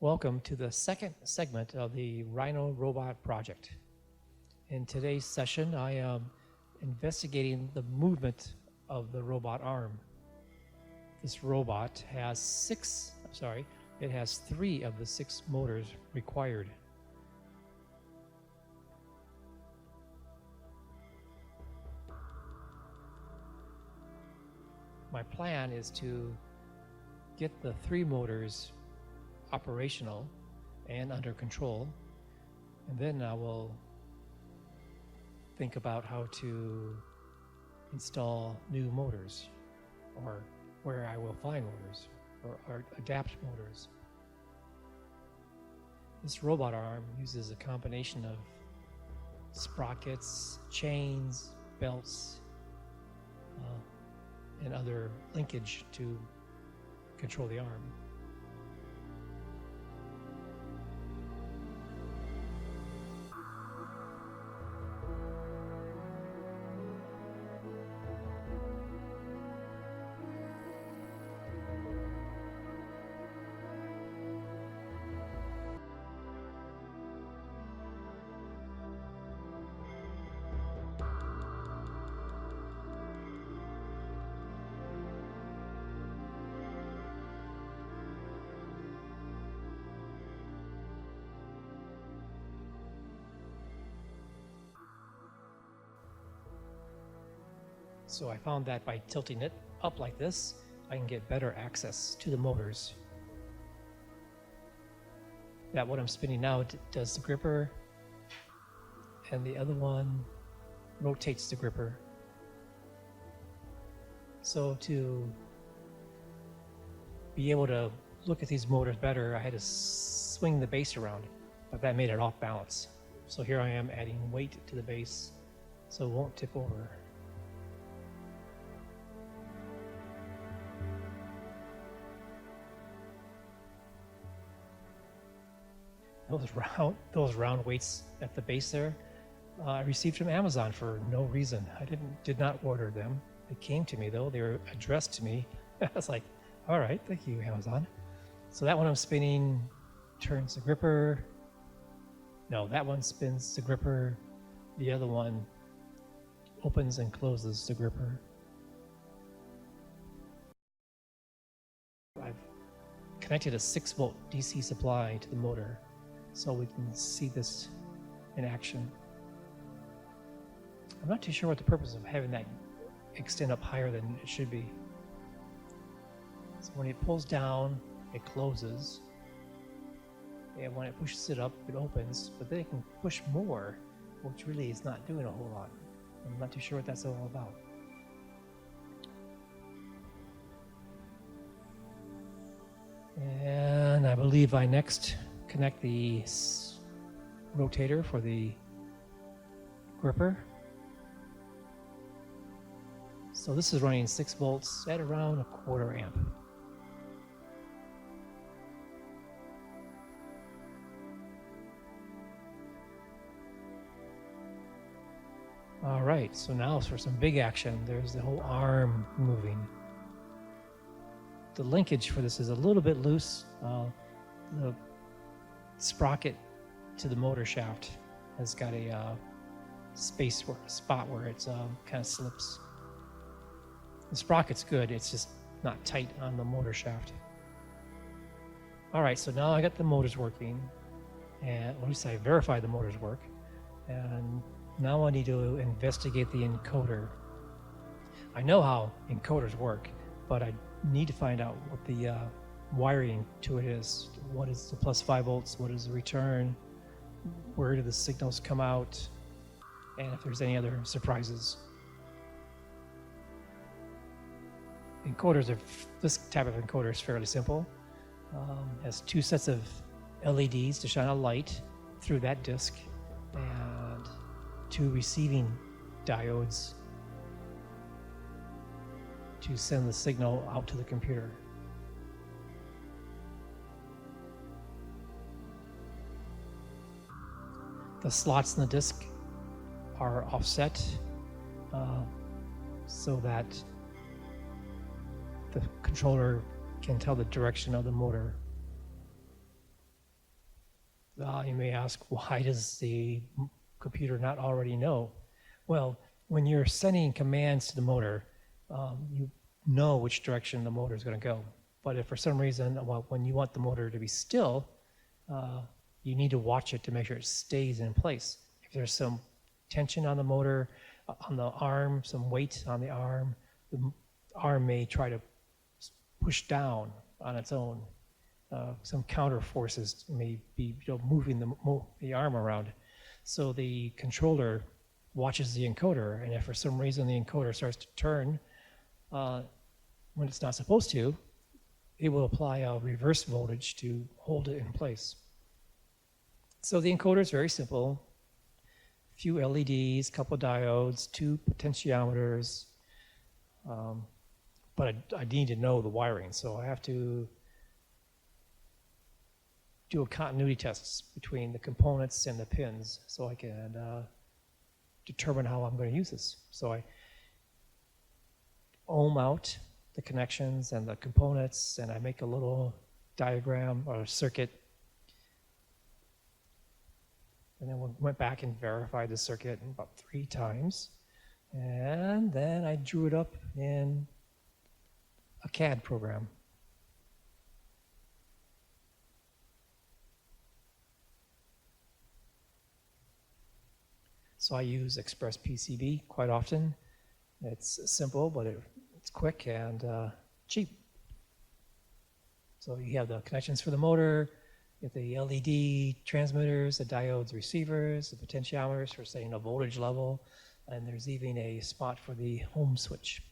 Welcome to the second segment of the Rhino robot project. In today's session, I am investigating the movement of the robot arm. This robot has it has 3 of the 6 motors required. My plan is to get the 3 motors operational and under control, and then I will think about how to install new motors, or where I will find motors or adapt motors. This robot arm uses a combination of sprockets, chains, belts, and other linkage to control the arm. So I found that by tilting it up like this, I can get better access to the motors. That one I'm spinning now does the gripper, and the other one rotates the gripper. So to be able to look at these motors better, I had to swing the base around, but that made it off balance. So here I am adding weight to the base so it won't tip over. Those round weights at the base there, I received from Amazon for no reason. I did not order them. They came to me though. They were addressed to me. I was like, all right, thank you, Amazon. So that one I'm spinning turns the gripper. No, that one spins the gripper. The other one opens and closes the gripper. I've connected a 6-volt DC supply to the motor, so we can see this in action. I'm not too sure what the purpose of having that extend up higher than it should be. So when it pulls down, it closes. And when it pushes it up, it opens, but then it can push more, which really is not doing a whole lot. I'm not too sure what that's all about. And I believe I next connect the rotator for the gripper. So this is running 6 volts at around 1/4 amp. All right, so now for some big action, there's the whole arm moving. The linkage for this is a little bit loose. The sprocket to the motor shaft has got a spot where it's kind of slips. The sprocket's good, it's just not tight on the motor shaft. All right, so now I got the motors working, and at least I verified the motors work, and now I need to investigate the encoder. I know how encoders work, but I need to find out what the wiring to it is. What is the +5 volts? What is the return? Where do the signals come out? And if there's any other surprises. This type of encoder is fairly simple. Has 2 sets of LEDs to shine a light through that disc, and 2 receiving diodes to send the signal out to the computer. The slots in the disc are offset so that the controller can tell the direction of the motor. You may ask, why does the computer not already know? Well, when you're sending commands to the motor, you know which direction the motor is going to go. But if for some reason, well, when you want the motor to be still, you need to watch it to make sure it stays in place. If there's some tension on the motor, on the arm, some weight on the arm may try to push down on its own. Some counter forces may be moving the arm around. So the controller watches the encoder, and if for some reason the encoder starts to turn when it's not supposed to, it will apply a reverse voltage to hold it in place. So the encoder is very simple. A few LEDs, couple diodes, 2 potentiometers, but I need to know the wiring, so I have to do a continuity tests between the components and the pins so I can determine how I'm going to use this. So I ohm out the connections and the components, and I make a little diagram or a circuit. And then we went back and verified the circuit about 3 times. And then I drew it up in a CAD program. So I use Express PCB quite often. It's simple, but it's quick and cheap. So you have the connections for the motor, you have the LED transmitters, the diodes receivers, the potentiometers for setting a voltage level, and there's even a spot for the home switch.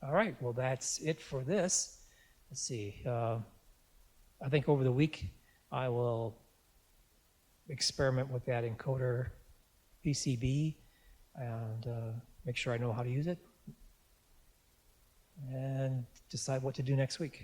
All right, well that's it for this. Let's see. I think over the week I will experiment with that encoder PCB and make sure I know how to use it and decide what to do next week.